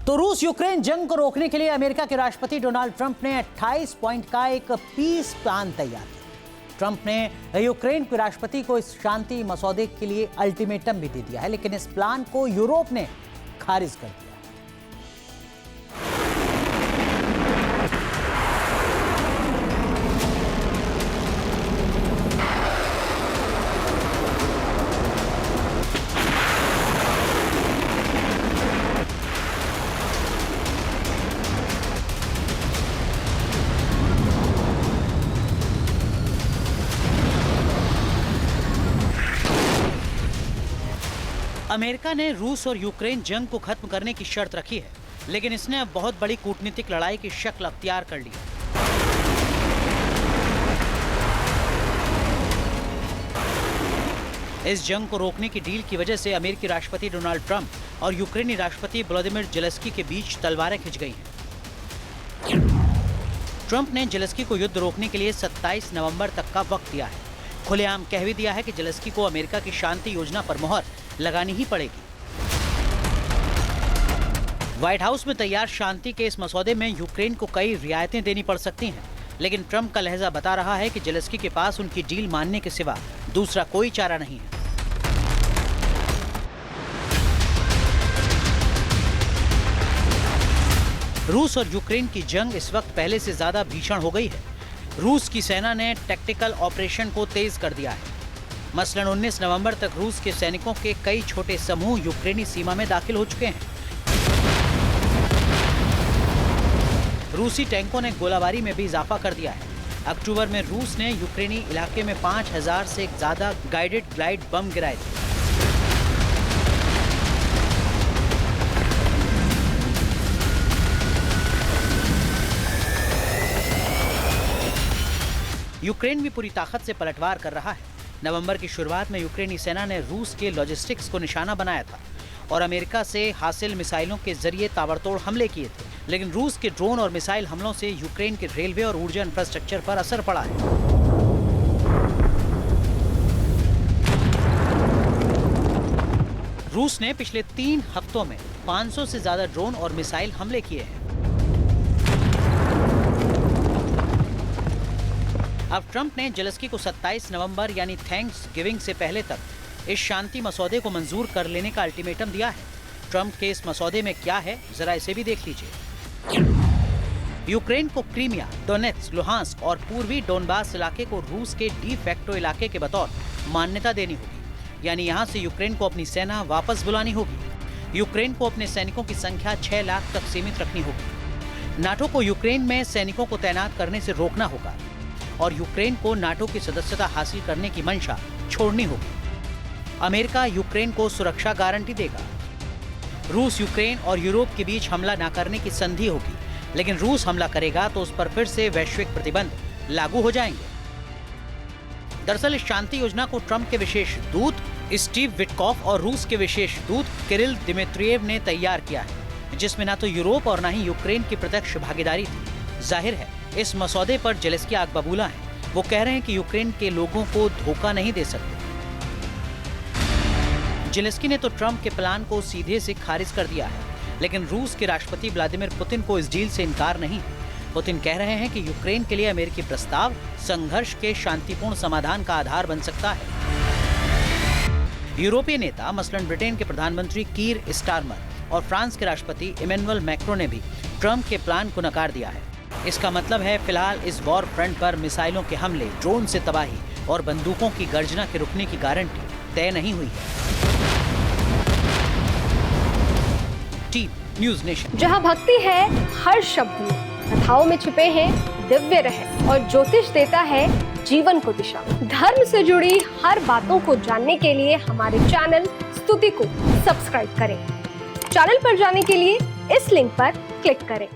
तो रूस यूक्रेन जंग को रोकने के लिए अमेरिका के राष्ट्रपति डोनाल्ड ट्रंप ने 28 पॉइंट का एक पीस प्लान तैयार किया। ट्रंप ने यूक्रेन के राष्ट्रपति को इस शांति मसौदे के लिए अल्टीमेटम भी दे दिया है, लेकिन इस प्लान को यूरोप ने खारिज कर दिया। अमेरिका ने रूस और यूक्रेन जंग को खत्म करने की शर्त रखी है, लेकिन इसने अब बहुत बड़ी कूटनीतिक लड़ाई की शक्ल अख्तियार कर ली है। इस जंग को रोकने की डील की वजह से अमेरिकी राष्ट्रपति डोनाल्ड ट्रंप और यूक्रेनी राष्ट्रपति व्लादिमीर ज़ेलेंस्की के बीच तलवारें खिंच गई हैं। ट्रंप ने ज़ेलेंस्की को युद्ध रोकने के लिए 27 नवंबर तक का वक्त दिया है। खुलेआम कह भी दिया है कि ज़ेलेंस्की को अमेरिका की शांति योजना पर मुहर लगानी ही पड़ेगी। व्हाइट हाउस में तैयार शांति के इस मसौदे में यूक्रेन को कई रियायतें देनी पड़ सकती हैं, लेकिन ट्रंप का लहजा बता रहा है कि ज़ेलेंस्की के पास उनकी डील मानने के सिवा दूसरा कोई चारा नहीं है। रूस और यूक्रेन की जंग इस वक्त पहले से ज्यादा भीषण हो गई है। रूस की सेना ने टैक्टिकल ऑपरेशन को तेज कर दिया है। मसलन 19 नवंबर तक रूस के सैनिकों के कई छोटे समूह यूक्रेनी सीमा में दाखिल हो चुके हैं। रूसी टैंकों ने गोलाबारी में भी इजाफा कर दिया है। अक्टूबर में रूस ने यूक्रेनी इलाके में 5000 से ज्यादा गाइडेड ग्लाइड बम गिराए थे। यूक्रेन भी पूरी ताकत से पलटवार कर रहा है। नवंबर की शुरुआत में यूक्रेनी सेना ने रूस के लॉजिस्टिक्स को निशाना बनाया था और अमेरिका से हासिल मिसाइलों के जरिए ताबड़तोड़ हमले किए थे, लेकिन रूस के ड्रोन और मिसाइल हमलों से यूक्रेन के रेलवे और ऊर्जा इंफ्रास्ट्रक्चर पर असर पड़ा है। रूस ने पिछले 3 हफ्तों में 500 से ज्यादा ड्रोन और मिसाइल हमले किए हैं। अब ट्रंप ने ज़ेलेंस्की को 27 नवंबर यानी थैंक्स गिविंग से पहले तक इस शांति मसौदे को मंजूर कर लेने का अल्टीमेटम दिया है। ट्रंप के इस मसौदे में क्या है, जरा इसे भी देख लीजिए। यूक्रेन को क्रीमिया, डोनेट्स्क, लुहांस्क और पूर्वी डोनबास इलाके को रूस के डी फैक्टो इलाके के बतौर मान्यता देनी होगी, यानी यहाँ से यूक्रेन को अपनी सेना वापस बुलानी होगी। यूक्रेन को अपने सैनिकों की संख्या 6 लाख तक सीमित रखनी होगी। नाटो को यूक्रेन में सैनिकों को तैनात करने से रोकना होगा और यूक्रेन को नाटो की सदस्यता हासिल करने की मंशा छोड़नी होगी। अमेरिका यूक्रेन को सुरक्षा गारंटी देगा। रूस, यूक्रेन और यूरोप के बीच हमला न करने की संधि होगी, लेकिन रूस हमला करेगा तो उस पर फिर से वैश्विक प्रतिबंध लागू हो जाएंगे। दरअसल इस शांति योजना को ट्रंप के विशेष दूत स्टीव विटकॉफ और रूस के विशेष दूत किरिल दिमित्रियेव ने तैयार किया है, जिसमें न तो यूरोप और न ही यूक्रेन की प्रत्यक्ष भागीदारी थी। जाहिर है इस मसौदे पर ज़ेलेंस्की आग बबूला है। वो कह रहे हैं कि यूक्रेन के लोगों को धोखा नहीं दे सकते। ज़ेलेंस्की ने तो ट्रंप के प्लान को सीधे से खारिज कर दिया है, लेकिन रूस के राष्ट्रपति व्लादिमीर पुतिन को इस डील से इनकार नहीं है। पुतिन कह रहे हैं कि यूक्रेन के लिए अमेरिकी प्रस्ताव संघर्ष के शांतिपूर्ण समाधान का आधार बन सकता है। यूरोपीय नेता मसलन ब्रिटेन के प्रधानमंत्री कीर स्टारमर और फ्रांस के राष्ट्रपति इमैनुअल मैक्रों ने भी ट्रंप के प्लान को नकार दिया है। इसका मतलब है फिलहाल इस वॉर फ्रंट पर मिसाइलों के हमले, ड्रोन से तबाही और बंदूकों की गर्जना के रुकने की गारंटी तय नहीं हुई है। Team news nation. जहां भक्ति है हर शब्द में, कथाओं में छुपे हैं दिव्य रहस्य और ज्योतिष देता है जीवन को दिशा। धर्म से जुड़ी हर बातों को जानने के लिए हमारे चैनल स्तुति को सब्सक्राइब करें। चैनल पर जाने के लिए इस लिंक पर क्लिक करें।